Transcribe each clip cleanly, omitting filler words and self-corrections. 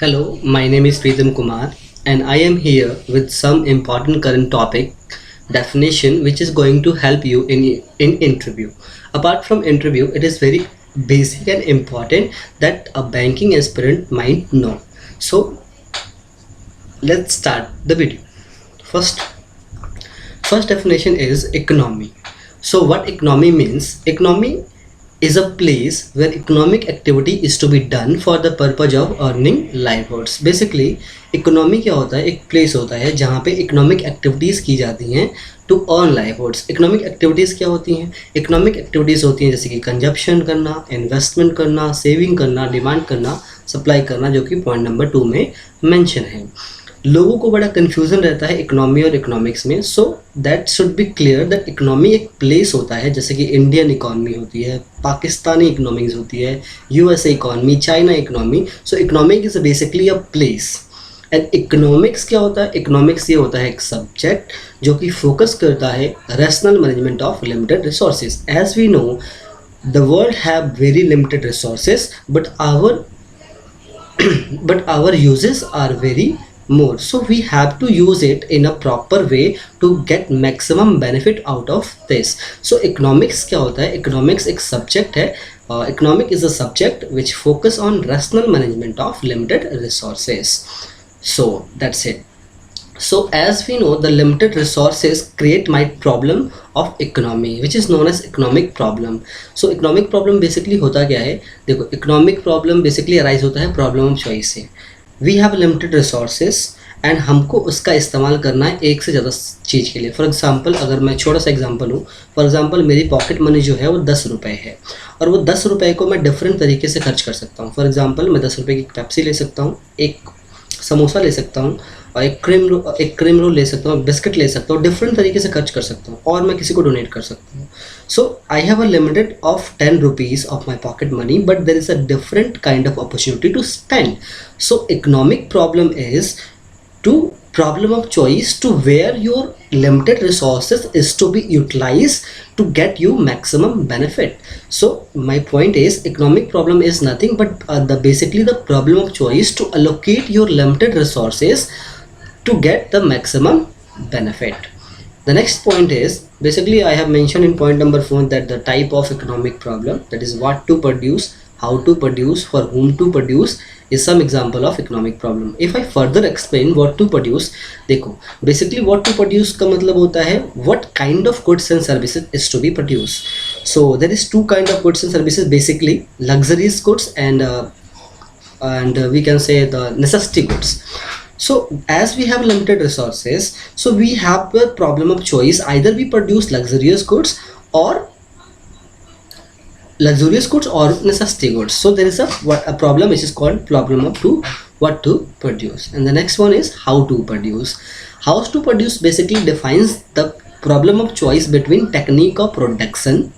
Hello, my name is Pritam Kumar and I am here with some important current topic definition which is going to help you in interview. Apart from interview, it is very basic and important that a banking aspirant might know. So let's start the video. First, first definition is economy. So what economy means? Economy is a place where economic activity is to be done for the purpose of earning livelihoods. Basically economy क्या होता है? एक place होता है जहाँ पे economic activities की जाती हैं to earn livelihoods. Economic activities क्या होती हैं? इकोनॉमिक एक्टिविटीज़ होती हैं जैसे कि कंजप्शन करना, इन्वेस्टमेंट करना, सेविंग करना, डिमांड करना, सप्लाई करना, जो कि पॉइंट नंबर 2 में मेंशन है. लोगों को बड़ा कन्फ्यूज़न रहता है इकोनॉमी और इकोनॉमिक्स में. So that should be clear that economy एक प्लेस होता है जैसे कि इंडियन इकोनॉमी होती है, पाकिस्तानी इकोनॉमिक्स होती है, USA economy, China economy. So economic is basically a place. And economics क्या होता है? इकोनॉमिक्स ये होता है एक सब्जेक्ट जो कि फोकस करता है rational management of limited resources. As we know the world have very limited resources but our uses are very more, so we have to use it in a proper way to get maximum benefit out of this. So economics क्या होता है? economics एक subject है. Economic is a subject which focus on rational management of limited resources. So that's it. So as we know, the limited resources create my problem of economy which is known as economic problem. So economic problem basically होता क्या है? देखो, economic problem basically arise होता है problem of choice से. We have limited resources and हमको उसका इस्तेमाल करना है एक से ज़्यादा चीज़ के लिए. फॉर एग्जांपल, अगर मैं छोटा सा एग्जांपल हूँ, फॉर एग्जांपल मेरी पॉकेट मनी जो है वो 10 रुपये है और वो 10 रुपये को मैं डिफरेंट तरीके से खर्च कर सकता हूँ. फॉर एग्जांपल, मैं 10 रुपये की पेप्सी ले सकता हूँ, एक समोसा ले सकता हूँ और एक क्रीम रोल ले सकता हूँ, बिस्किट ले सकता हूँ, डिफरेंट तरीके से खर्च कर सकता हूँ और मैं किसी को डोनेट कर सकता हूँ. So I have a limited of 10 rupees of my pocket money but there is a different kind of opportunity to spend. So economic problem is to problem of choice to where your limited resources is to be utilized to get you maximum benefit. So my point is economic problem is nothing but the basically the problem of choice to allocate your limited resources to get the maximum benefit. The next point is basically I have mentioned in point number 4 that the type of economic problem, that is what to produce, how to produce, for whom to produce, is some example of economic problem. If I further explain what to produce, देखो basically what to produce का मतलब होता है what kind of goods and services is to be produced. So there is two kind of goods and services, basically luxurious goods and we can say the necessity goods. So as we have limited resources, so we have a problem of choice, either we produce luxurious goods or necessity goods. So there is a problem which is called problem of what to produce. And the next one is how to produce. How to produce basically defines the problem of choice between technique of production,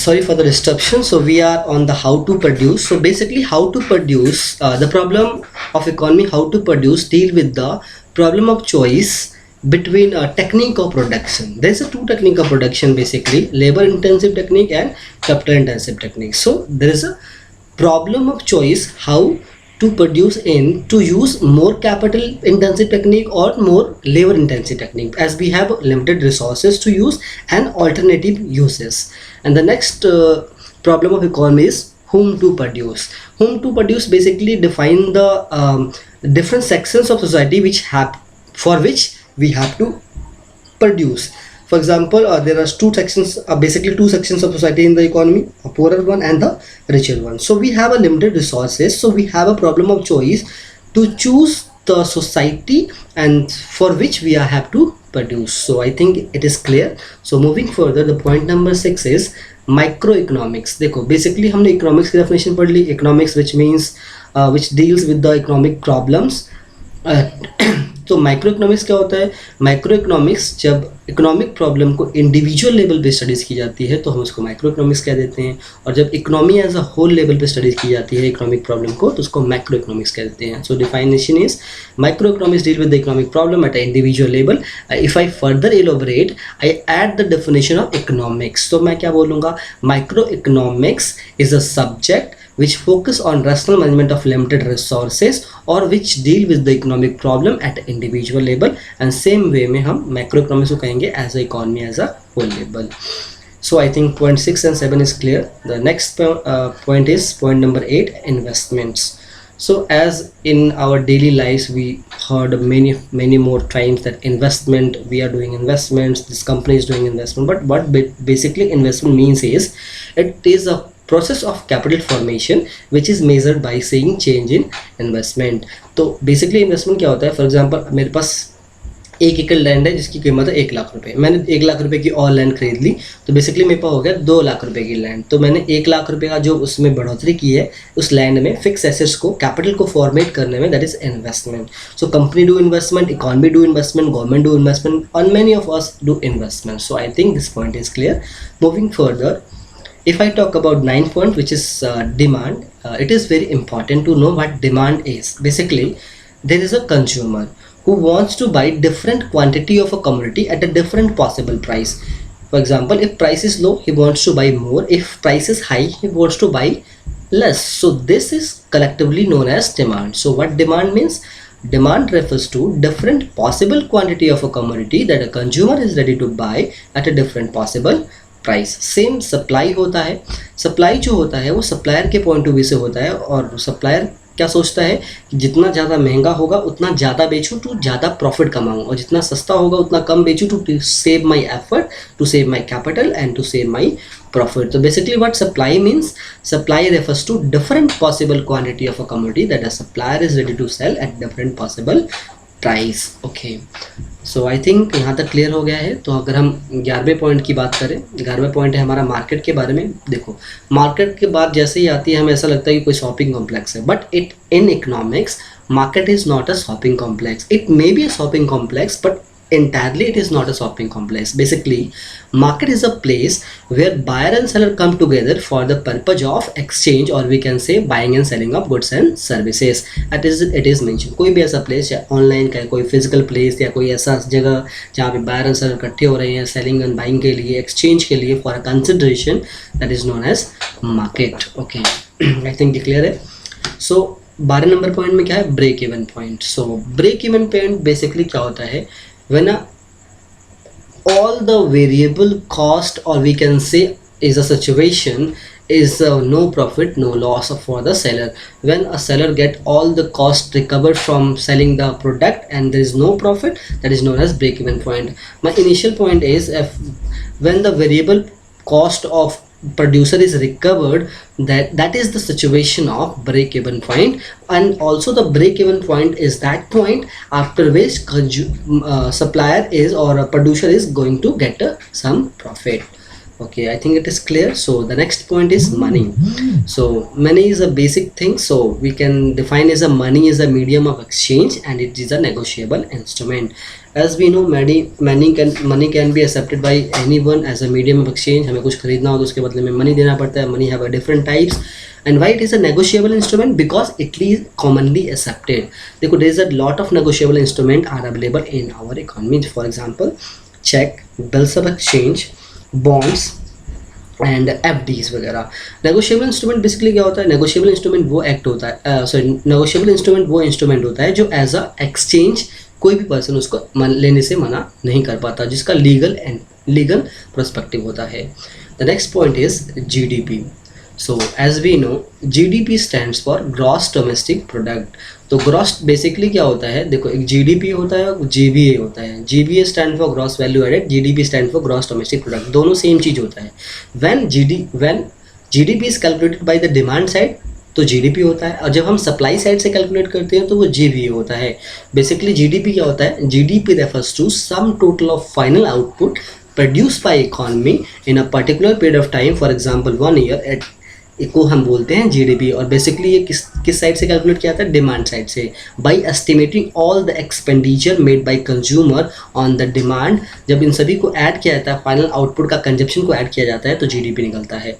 sorry for the disruption. So we are on the how to produce. So basically how to produce, the problem of economy, how to produce, deal with the problem of choice between technique of production. There is a two technique of production, basically labor intensive technique and capital intensive technique. So there is a problem of choice how to produce in to use more capital intensive technique or more labor intensive technique, as we have limited resources to use and alternative uses. And the next problem of economy is whom to produce. Whom to produce basically define the different sections of society for which we have to produce. For example, there are basically two sections of society in the economy, a poorer one and the richer one. So we have a limited resources, so we have a problem of choice to choose the society and for which we have to produce. So I think it is clear. So moving further, the point number 6 is microeconomics. देखो basically हमने economics की definition पढ़ ली. Economics which means which deals with the economic problems. तो micro economics क्या होता है? Micro economics जब economic problem को इंडिविजुअल लेवल पे स्टडीज़ की जाती है तो हम उसको माइक्रो इकोनॉमिक्स कह देते हैं, और जब economy as a whole level पे स्टडीज़ की जाती है इकोनॉमिक प्रॉब्लम को तो उसको मैक्रो इकोनॉमिक्स कह देते हैं. So definition is microeconomics deal with the economic problem at a individual level. If I further elaborate I add the definition of economics. तो मैं क्या बोलूँगा? Microeconomics is a subject which focus on rational management of limited resources or which deal with the economic problem at individual level, and same way में हम macro economics को कहेंगे as a economy as a whole level. So I think point 6 and 7 is clear. The next point is point number 8, investments. So as in our daily lives we heard many more times that investment, we are doing investments, this company is doing investment, but what basically investment means is it is a process of capital formation which is measured by seeing change in investment. तो basically investment क्या होता है? For example मेरे पास 1 एकड़ land है जिसकी कीमत है 1,00,000 रुपये. मैंने 1,00,000 रुपये की और लैंड खरीद ली तो बेसिकली मेरे पास हो गया 2,00,000 रुपये की लैंड. तो मैंने 1,00,000 रुपये का जो उसमें बढ़ोतरी की है उस लैंड में फिक्स एसेट्स को कैपिटल को फॉर्मेट करने में, that is investment. So company do investment, economy do investment, government do investment, and many of us do investment. So I think this point is clear. Moving further, if I talk about 9th point, which is demand, it is very important to know what demand is. Basically, there is a consumer who wants to buy different quantity of a commodity at a different possible price. For example, if price is low, he wants to buy more. If price is high, he wants to buy less. So this is collectively known as demand. So what demand means? Demand refers to different possible quantity of a commodity that a consumer is ready to buy at a different possible price. Same supply होता है. Supply जो होता है वो supplier के point of view से होता है, और सप्लायर क्या सोचता है कि जितना ज़्यादा महंगा होगा उतना ज़्यादा बेचूँ तो ज़्यादा प्रॉफिट कमाऊँ, और जितना सस्ता होगा उतना कम बेचूँ to save my effort, to save my capital and to save my profit. So basically what supply means, supply refers to different possible quantity of a commodity that a supplier is ready to sell at different possible price. Okay, so I think यहाँ तक clear हो गया है. तो अगर हम 11वें point की बात करें, 11वां पॉइंट है हमारा मार्केट के बारे में. देखो मार्केट के बाद जैसे ही आती है हमें ऐसा लगता है कि कोई शॉपिंग कॉम्प्लेक्स है, but it in economics market is not a shopping complex. It may be a shopping complex, but entirely it is not a shopping complex. Basically, market is a place where buyer and seller come together for the purpose of exchange, or we can say buying and selling of goods and services. It is mentioned. कोई भी ऐसा place या online का कोई physical place या कोई ऐसा जगह जहाँ पे buyer and seller इकट्ठे हो रहे हैं selling and buying के लिए, exchange के लिए, for a consideration, that is known as market. Okay, I think ये clear है. So 12 नंबर पॉइंट में क्या है? Break even point. So break even point basically क्या होता है? when all the variable cost, or we can say is a situation, is no profit no loss for the seller. When a seller get all the cost recovered from selling the product and there is no profit, that is known as break even point. My initial point is when the variable cost of producer is recovered, that is the situation of break even point. And also the break even point is that point after which supplier is, or a producer is going to get some profit. Okay, I think it is clear. So the next point is money. So money is a basic thing, so we can define as a money is a medium of exchange and it is a negotiable instrument. As we know, money can be accepted by anyone as a medium of exchange. हमें कुछ खरीदना हो तो उसके बदले में money देना पड़ता है. Money have a different types. And why it is a negotiable instrument? Because it is commonly accepted. देखो, there is a lot of negotiable instrument are available in our economy. For example, check, bills of exchange, bonds and FDs वगैरह. Negotiable instrument basically क्या होता है? Negotiable instrument वो act होता है, negotiable instrument वो instrument होता है जो एज अ एक्सचेंज कोई भी पर्सन उसको लेने से मना नहीं कर पाता, जिसका लीगल पर्सपेक्टिव होता है. The next point is GDP. So as we know, GDP stands for gross domestic product. तो ग्रॉस बेसिकली क्या होता है? देखो, एक GDP होता है, GVA होता है. GVA stand for gross value added, GDP stand for gross domestic product. दोनों सेम चीज़ होता है. When GDP is calculated by the demand side तो GDP होता है, और जब हम सप्लाई साइड से कैलकुलेट करते हैं तो वो GVA होता है. बेसिकली GDP क्या होता है? GDP refers to some total of final output produced by economy in a particular period of time. For example, 1 year. को हम बोलते हैं जीडीपी। और बेसिकली ये किस साइड से कैलकुलेट किया जाता है, डिमांड साइड से, by estimating all the expenditure made by consumer on the demand. जब इन सभी को ऐड किया जाता है, फाइनल आउटपुट का कंजप्शन को ऐड किया जाता है, तो जीडीपी निकलता है।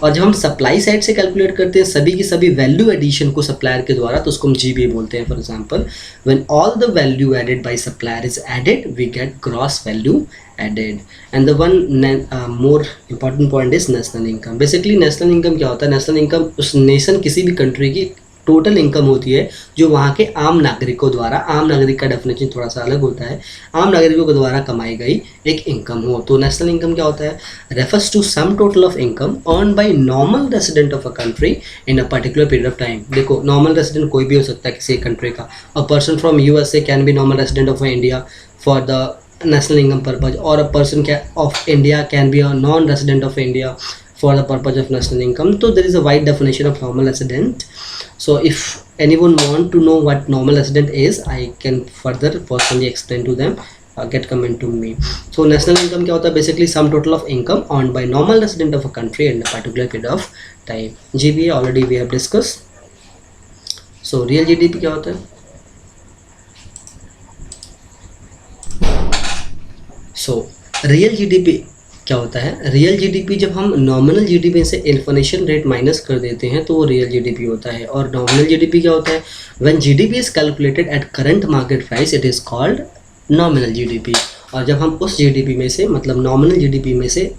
और जब हम सप्लाई साइड से कैलकुलेट करते हैं सभी की सभी वैल्यू एडिशन को सप्लायर के द्वारा, तो उसको हम जीबीए बोलते हैं। For example, when all the value added by supplier is added, we get gross value added. And the one more important point is national income. Basically national income क्या होता है, नेशनल इनकम उस nation किसी भी country की total income होती है जो वहाँ के आम नागरिकों द्वारा, आम नागरिक का डेफिनेशन थोड़ा सा अलग होता है, आम नागरिकों के द्वारा कमाई गई एक इनकम हो। तो नेशनल इनकम क्या होता है, refers to some total of income earn by normal resident of a country in a particular period of time. देखो, नॉर्मल रेसिडेंट कोई भी हो सकता है किसी कंट्री का। A person from USA can be normal resident of India for the national income purpose, or a person of India can be a non-resident of India for the purpose of national income. So there is a wide definition of normal resident. So if anyone want to know what normal resident is, I can further personally explain to them. Get comment to me. So national income क्या होता है, basically sum total of income earned by normal resident of a country in a particular period of time. GBA already we have discussed. So real GDP क्या होता है? So real GDP क्या होता है, real GDP जब हम nominal GDP से inflation rate minus कर देते हैं तो वो रियल जीडीपी होता है। और नॉमिनल जीडीपी क्या होता है, when GDP is calculated at current market price it is called nominal GDP. और जब हम उस जीडीपी में से, मतलब नॉमिनल जीडीपी में से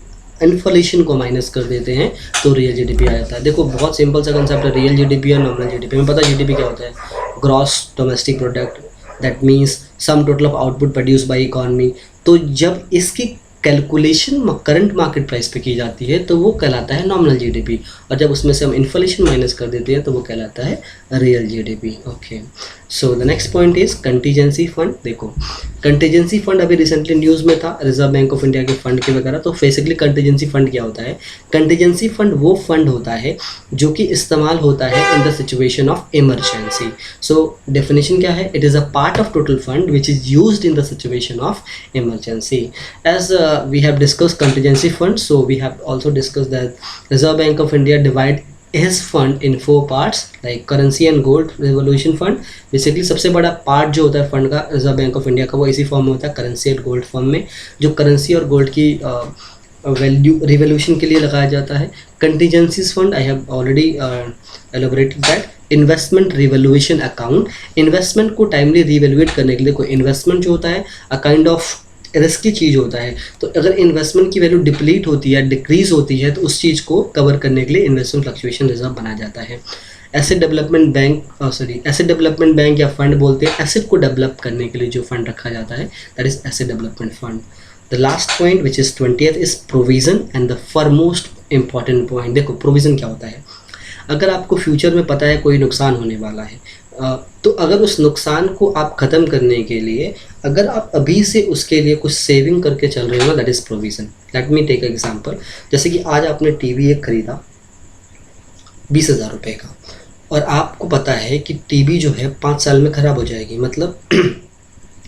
इन्फ्लेशन को माइनस कर देते हैं तो रियल जीडीपी आ जाता है। देखो, बहुत सिंपल सा कंसेप्ट है, रियल जीडीपी और नॉमिनल जीडीपी। हमें पता है जीडीपी क्या होता है, gross domestic product, that means some total of output produce by economy. तो जब इसकी कैलकुलेशन करंट मार्केट प्राइस पे की जाती है तो वो कहलाता है नॉमिनल जीडीपी, और जब उसमें से हम इन्फ्लेशन माइनस कर देते हैं तो वो कहलाता है real GDP. Okay, so the next point is contingency fund. देखो, कंटीजेंसी फंड अभी रिसेंटली न्यूज़ में था, रिजर्व बैंक ऑफ इंडिया के फंड के वगैरह। तो बेसिकली कंटीजेंसी फंड क्या होता है, कंटीजेंसी फंड वो फंड होता है जो कि इस्तेमाल होता है in the situation of emergency. So definition क्या है, it is a part of total fund which is used in the situation of emergency. As we have discussed contingency fund, so we have also discussed that Reserve Bank of India divide his fund in 4 parts, like currency and gold revolution fund। Basically सबसे बड़ा part जो होता है fund का reserve bank of India का, वो इसी form में होता है, करेंसी एंड गोल्ड फॉर्म में, जो करेंसी और गोल्ड की वैल्यू रिवोल्यूशन के लिए लगाया जाता है। Contingencies fund I have already elaborated that. Investment revolution account, investment को टाइमली रिवैल्यूएट करने के लिए, कोई इन्वेस्टमेंट जो होता है अ काइंड ऑफ रिस्की चीज़ होता है, तो अगर इन्वेस्टमेंट की वैल्यू डिप्लीट होती है, डिक्रीज होती है, तो उस चीज़ को कवर करने के लिए इन्वेस्टमेंट फ्लक्चुएशन रिजर्व बनाया जाता है। Asset development bank, asset development bank या फंड बोलते हैं एसेट को डेवलप करने के लिए जो फंड रखा जाता है, that is asset development fund. The last point which is 20th is provision and the foremost important point. देखो, प्रोविजन क्या होता है, अगर आपको फ्यूचर में पता है कोई नुकसान होने वाला है, तो अगर उस नुकसान को आप ख़त्म करने के लिए अगर आप अभी से उसके लिए कुछ सेविंग करके चल रहे हो, that is provision. Let me take example, जैसे कि आज आपने टीवी एक ख़रीदा 20,000 रुपये का, और आपको पता है कि टीवी जो है 5 साल में ख़राब हो जाएगी। मतलब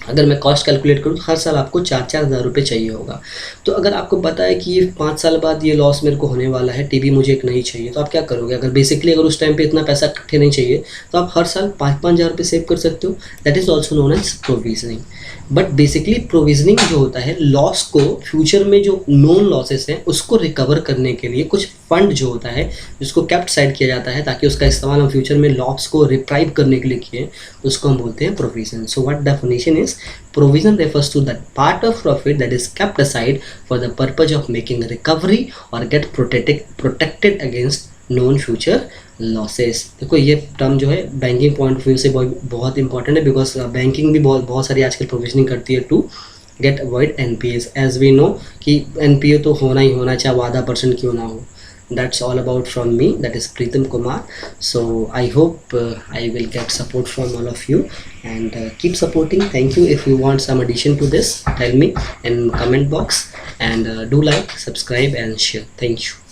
अगर मैं कॉस्ट कैलकुलेट करूँ तो हर साल आपको 4-4 हज़ार रुपये चाहिए होगा। तो अगर आपको पता है कि ये 5 साल बाद ये लॉस मेरे को होने वाला है, टीवी मुझे एक नहीं चाहिए, तो आप क्या करोगे? अगर बेसिकली अगर उस टाइम पे इतना पैसा इकट्ठे नहीं चाहिए तो आप हर साल 5-5 हज़ार रुपये सेव कर सकते हो। That is also known as provisioning. But basically provisioning जो होता है, लॉस को फ्यूचर में जो नॉन लॉसेस हैं उसको रिकवर करने के लिए कुछ फंड जो होता है जिसको कैप्ट साइड किया जाता है ताकि उसका इस्तेमाल हम फ्यूचर में लॉस को रिप्राइव करने के लिए किए, उसको हम बोलते हैं provision. So what definition is, provision refers to that part of profit that is kept aside for the purpose of making recovery or get protected against known future losses। देखो, ये टर्म जो है बैंकिंग पॉइंट ऑफ व्यू से बहुत important है, because banking भी बहुत सारी आजकल प्रोविजनिंग करती है to get avoid NPS. As we know कि एनपीए तो होना ही होना, चाहे वो आधा % क्यों ना हो। That's all about from me, that is Pritam Kumar. So I hope I will get support from all of you, and keep supporting. Thank you. If you want some addition to this, tell me in comment box, and do like, subscribe and share. Thank you.